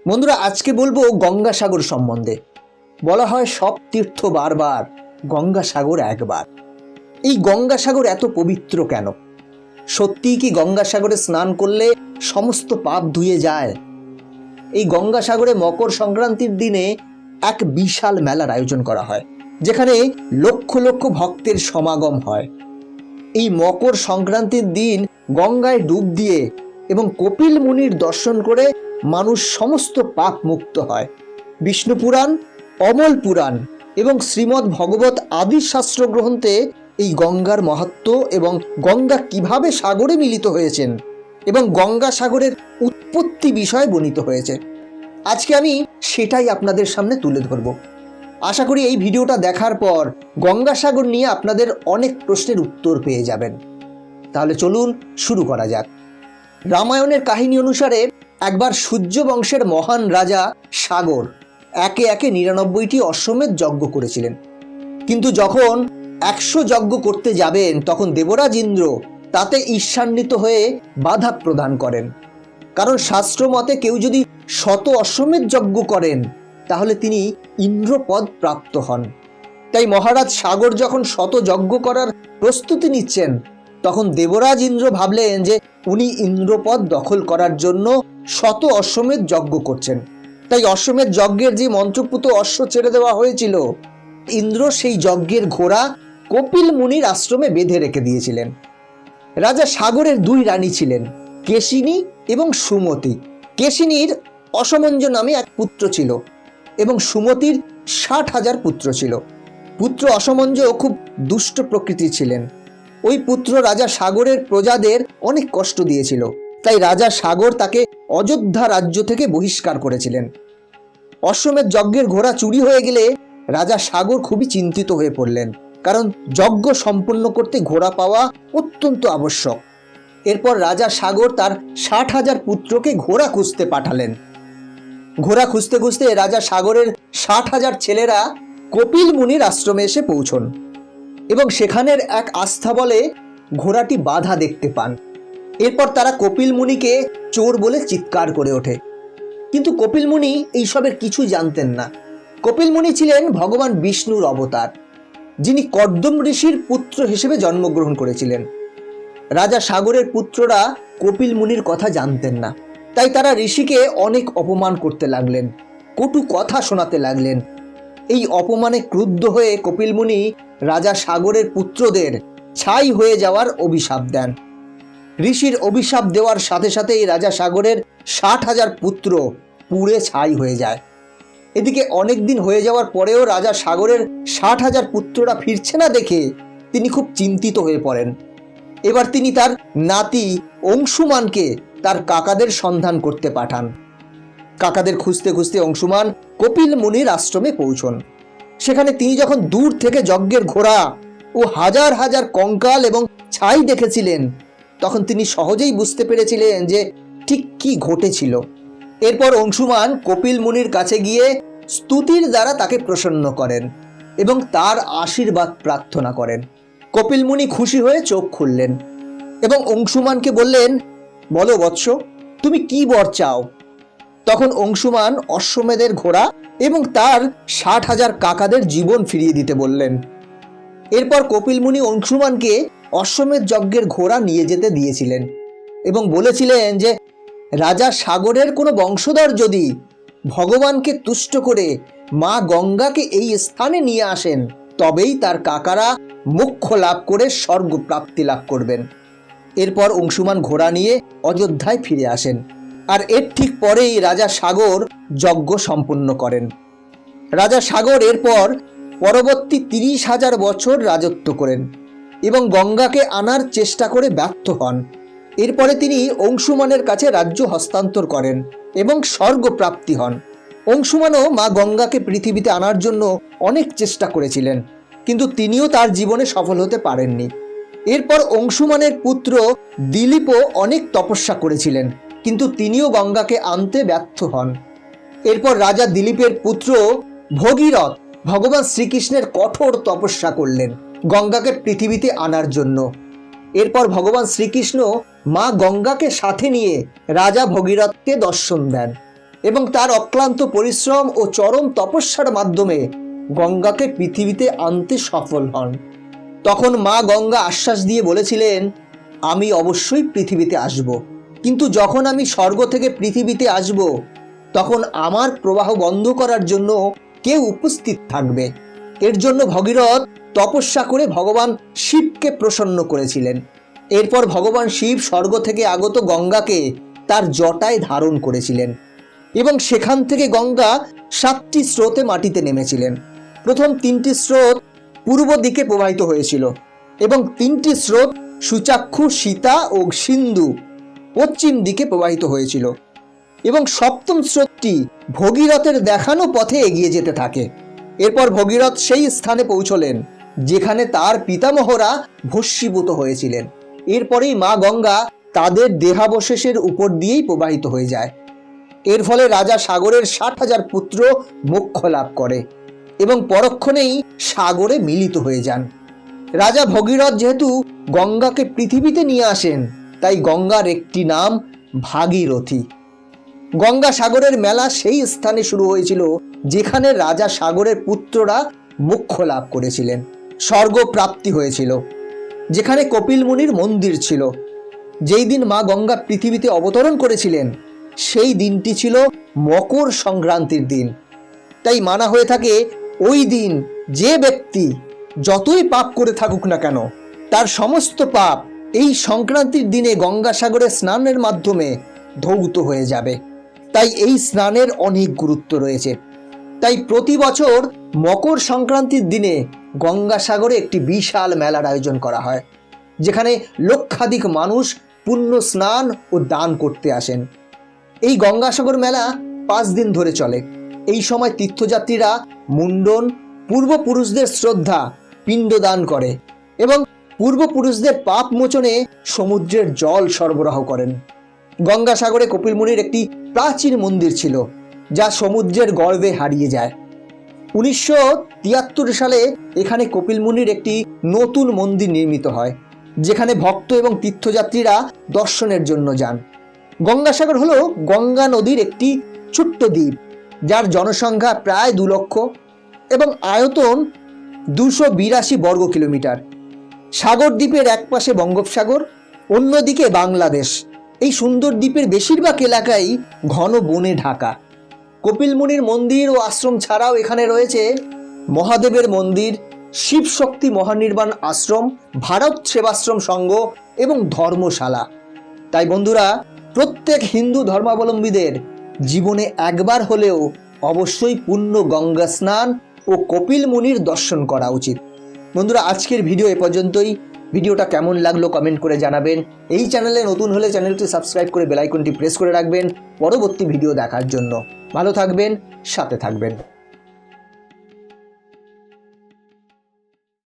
বন্ধুরা, আজকে বলবো গঙ্গাসাগর সম্বন্ধে। বলা হয় সব তীর্থ বারবার, গঙ্গাসাগর একবার। এই গঙ্গাসাগর এত পবিত্র কেন? সত্যিই কি গঙ্গাসাগরে স্নান করলে সমস্ত পাপ ধুয়ে যায়? এই গঙ্গাসাগরে মকর সংক্রান্তির দিনে এক বিশাল মেলার আয়োজন করা হয়, যেখানে লক্ষ লক্ষ ভক্তের সমাগম হয়। এই মকর সংক্রান্তির দিন গঙ্গায় ডুব দিয়ে এবং কপিল মুনির দর্শন করে মানুষ সমস্ত পাপ মুক্ত হয়। বিষ্ণু পুরাণ, অমল পুরাণ এবং শ্রীমদ্ ভগবত আদি শাস্ত্র গ্রন্থে এই গঙ্গার মাহাত্ম্য এবং গঙ্গা কিভাবে সাগরে মিলিত হয়েছেন এবং গঙ্গা সাগরের উৎপত্তি বিষয়ে বর্ণিত হয়েছে। আজকে আমি সেটাই আপনাদের সামনে তুলে ধরব। আশা করি এই ভিডিওটা দেখার পর গঙ্গাসাগর নিয়ে আপনাদের অনেক প্রশ্নের উত্তর পেয়ে যাবেন। তাহলে চলুন শুরু করা যাক। রামায়ণের কাহিনী অনুসারে একবার সূর্য বংশের মহান রাজা সাগর একে একে 99টি অশ্বমেধ যজ্ঞ করেছিলেন। কিন্তু যখন 100 যজ্ঞ করতে যাবেন, তখন দেবরাজ ইন্দ্র তাতে ঈর্ষান্বিত হয়ে বাধা প্রদান করেন। কারণ শাস্ত্র মতে কেউ যদি 100 অশ্বমেধ যজ্ঞ করেন তাহলে তিনি ইন্দ্রপদ প্রাপ্ত হন। তাই মহারাজ সাগর যখন 100 যজ্ঞ করার প্রস্তুতি নিচ্ছেন, তখন দেবরাজ ইন্দ্র ভাবলেন যে উনি ইন্দ্রপদ দখল করার জন্য 100 অশ্বমেধ যজ্ঞ করছেন। তাই অশ্বমেধ যজ্ঞের যে মন্ত্রপুত অশ্ব ছেড়ে দেওয়া হয়েছিল, ইন্দ্র সেই যজ্ঞের ঘোড়া কপিল মুনির আশ্রমে বেঁধে রেখে দিয়েছিলেন। রাজা সাগরের 2 রানী ছিলেন, কেশিনী এবং সুমতি। কেশিনীর অসমঞ্জ নামে এক পুত্র ছিল এবং সুমতির 60,000 পুত্র ছিল। পুত্র অসমঞ্জ খুব দুষ্ট প্রকৃতির ছিলেন। ওই পুত্র রাজা সাগরের প্রজাদের অনেক কষ্ট দিয়েছিল। তাই রাজা সাগর তাকে অযোধ্যা রাজ্য থেকে বহিষ্কার করেছিলেন। অশ্বমেধ যজ্ঞের ঘোড়া চুরি হয়ে গেলে রাজা সাগর খুবই চিন্তিত হয়ে পড়লেন, কারণ যজ্ঞ সম্পন্ন করতে ঘোড়া পাওয়া অত্যন্ত আবশ্যক। এরপর রাজা সাগর তার 60,000 পুত্রকে ঘোড়া খুঁজতে পাঠালেন। ঘোড়া খুঁজতে খুঁজতে রাজা সাগরের 60,000 ছেলেরা কপিল মুনির আশ্রমে এসে পৌঁছন এবং সেখানের এক আস্থা বলে ঘোড়াটি বাধা দেখতে পান। এরপর তারা কপিল মুনিকে চোর বলে চিৎকার করে ওঠে। কিন্তু কপিল মুনি এইসবের কিছু জানতেন না। কপিল মুনি ছিলেন ভগবান বিষ্ণুর অবতার, যিনি কর্দম ঋষির পুত্র হিসেবে জন্মগ্রহণ করেছিলেন। রাজা সাগরের পুত্ররা কপিল মুনির কথা জানতেন না, তাই তারা ঋষিকে অনেক অপমান করতে লাগলেন, কটু কথা শোনাতে লাগলেন। এই অপমানে ক্রুদ্ধ হয়ে কপিল মুনি রাজা সাগরের পুত্রদের ছাই হয়ে যাওয়ার অভিশাপ দেন। ঋষির অভিশাপ দেওয়ার সাথে সাথেই রাজা সাগরের 60,000 পুত্র পুড়ে ছাই হয়ে যায়। এদিকে অনেক দিন হয়ে যাওয়ার পরেও রাজা সাগরের 60,000 পুত্ররা ফিরছে না দেখে তিনি খুব চিন্তিত হয়ে পড়েন। এবার তিনি তার নাতি অংশুমানকে তার কাকাদের সন্ধান করতে পাঠান। কাকাদের খুঁজতে খুঁজতে অংশুমান কপিল মুনির আশ্রমে পৌঁছন। সেখানে তিনি যখন দূর থেকে যজ্ঞের ঘোড়া ও হাজার হাজার কঙ্কাল এবং ছাই দেখেছিলেন, তখন তিনি সহজেই বুঝতে পেরেছিলেন যে ঠিক কি ঘটেছিল। এরপর অংশুমান কপিল মুনির কাছে গিয়ে স্তুতির দ্বারা তাকে প্রসন্ন করেন এবং তার আশীর্বাদ প্রার্থনা করেন। কপিল মুনি খুশি হয়ে চোখ খুললেন এবং অংশুমানকে বললেন, বলো বৎস, তুমি কি বর চাও? তখন অংশুমান অশ্বমেধের ঘোড়া এবং তার 60,000 কাকাদের জীবন ফিরিয়ে দিতে বললেন। এরপর কপিল মুনি অংশুমানকে অশ্বমেধ যজ্ঞের ঘোড়া নিয়ে যেতে দিয়েছিলেন এবং বলেছিলেন যে রাজা সাগরের কোনো বংশধর যদি ভগবানকে তুষ্ট করে মা গঙ্গাকে এই স্থানে নিয়ে আসেন, তবেই তার কাকারা মোক্ষ লাভ করে স্বর্গ প্রাপ্তি লাভ করবেন। এরপর অংশুমান ঘোড়া নিয়ে অযোধ্যায় ফিরে আসেন, আর এর ঠিক পরেই রাজা সাগর যজ্ঞ সম্পন্ন করেন। রাজা সাগর এরপর পরবর্তী 30,000 বছর রাজত্ব করেন এবং গঙ্গাকে আনার চেষ্টা করে ব্যর্থ হন। এরপরে তিনি অংশুমানের কাছে রাজ্য হস্তান্তর করেন এবং স্বর্গ প্রাপ্তি হন। অংশুমানও মা গঙ্গাকে পৃথিবীতে আনার জন্য অনেক চেষ্টা করেছিলেন, কিন্তু তিনিও তার জীবনে সফল হতে পারেননি। এরপর অংশুমানের পুত্র দিলীপও অনেক তপস্যা করেছিলেন, কিন্তু তিনিও গঙ্গাকে আনতে ব্যর্থ হন। এরপর রাজা দিলীপের পুত্র ভগীরথ ভগবান শ্রীকৃষ্ণের কঠোর তপস্যা করলেন গঙ্গাকে পৃথিবীতে আনার জন্য। এরপর ভগবান শ্রীকৃষ্ণ মা গঙ্গাকে সাথে নিয়ে রাজা ভগীরথকে দর্শন দেন এবং তার অক্লান্ত পরিশ্রম ও চরম তপস্যার মাধ্যমে গঙ্গাকে পৃথিবীতে আনতে সফল হন। তখন মা গঙ্গা আশ্বাস দিয়ে বলেছিলেন, আমি অবশ্যই পৃথিবীতে আসব, কিন্তু যখন আমি স্বর্গ থেকে পৃথিবীতে আসব তখন আমার প্রবাহ বন্ধ করার জন্য কেউ উপস্থিত থাকবে। এর জন্য ভগীরথ তপস্যা করে ভগবান শিবকে প্রসন্ন করেছিলেন। এরপর ভগবান শিব স্বর্গ থেকে আগত গঙ্গাকে তার জটায় ধারণ করেছিলেন এবং সেখান থেকে গঙ্গা 7টি স্রোতে মাটিতে নেমেছিলেন। প্রথম 3টি স্রোত পূর্ব দিকে প্রবাহিত হয়েছিল এবং 3টি স্রোত সুচাক্ষু, সীতা ও সিন্ধু পশ্চিম দিকে প্রবাহিত হয়েছিল এবং 7ম স্রোতটি ভগীরথের দেখানো পথে এগিয়ে যেতে থাকে। এরপর ভগীরথ সেই স্থানে পৌঁছলেন যেখানে তার পিতামহরা ভস্মীভূত হয়েছিলেন। এরপরেই মা গঙ্গা তাদের দেহাবশেষের উপর দিয়েই প্রবাহিত হয়ে যায়। এর ফলে রাজা সাগরের 60,000 পুত্র মোক্ষ লাভ করে এবং পরক্ষণেই সাগরে মিলিত হয়ে যান। রাজা ভগীরথ যেহেতু গঙ্গাকে পৃথিবীতে নিয়ে আসেন, তাই গঙ্গার একটি নাম ভাগীরথী। গঙ্গা সাগরের মেলা সেই স্থানে শুরু হয়েছিল যেখানে রাজা সাগরের পুত্ররা মোক্ষ লাভ করেছিলেন, স্বর্গ প্রাপ্তি হয়েছিল, যেখানে কপিল মুনির মন্দির ছিল। যেই দিন মা গঙ্গা পৃথিবীতে অবতরণ করেছিলেন সেই দিনটি ছিল মকর সংক্রান্তির দিন। তাই মানা হয়ে থাকে ওই দিন যে ব্যক্তি যতই পাপ করে থাকুক না কেন, তার সমস্ত পাপ এই সংক্রান্তির দিনে গঙ্গাসাগরে স্নানের মাধ্যমে ধৌত হয়ে যাবে। তাই এই স্নানের অনেক গুরুত্ব রয়েছে। তাই প্রতি বছর মকর সংক্রান্তির দিনে গঙ্গাসাগরে একটি বিশাল মেলার আয়োজন করা হয়, যেখানে লক্ষাধিক মানুষ পুণ্য স্নান ও দান করতে আসেন। এই গঙ্গাসাগর মেলা 5 দিন ধরে চলে। এই সময় তীর্থযাত্রীরা মুন্ডন, পূর্বপুরুষদের শ্রদ্ধা, পিণ্ডদান করে এবং পূর্বপুরুষদের পাপ মোচনে সমুদ্রের জল সরবরাহ করেন। গঙ্গাসাগরে কপিল মুনির একটি প্রাচীন মন্দির ছিল যা সমুদ্রের গর্ভে হারিয়ে যায়। 1973 সালে এখানে কপিল মুনির একটি নতুন মন্দির নির্মিত হয়, যেখানে ভক্ত এবং তীর্থযাত্রীরা দর্শনের জন্য যান। গঙ্গাসাগর হলো গঙ্গা নদীর একটি ছোট্ট দ্বীপ, যার জনসংখ্যা প্রায় 2 লক্ষ এবং আয়তন 282 বর্গ কিলোমিটার। সাগর দ্বীপের এক পাশে বঙ্গোপসাগর, অন্যদিকে বাংলাদেশ। এই সুন্দর দ্বীপের বেশিরভাগ এলাকাই ঘন বনে ঢাকা। কপিল মুনির মন্দির ও আশ্রম ছাড়াও এখানে রয়েছে মহাদেবের মন্দির, শিব শক্তি মহানির্বাণ আশ্রম, ভারত সেবাশ্রম সংঘ এবং ধর্মশালা। তাই বন্ধুরা, প্রত্যেক হিন্দু ধর্মাবলম্বীদের জীবনে একবার হলেও অবশ্যই পুণ্য গঙ্গা স্নান ও কপিল মুনির দর্শন করা উচিত। বন্ধুরা, আজকের ভিডিও এ পর্যন্তই। ভিডিওটা কেমন লাগলো কমেন্ট করে জানাবেন। এই চ্যানেলে নতুন হলে চ্যানেলটি সাবস্ক্রাইব করে বেল আইকনটি প্রেস করে রাখবেন পরবর্তী ভিডিও দেখার জন্য। ভালো থাকবেন, সাথে থাকবেন।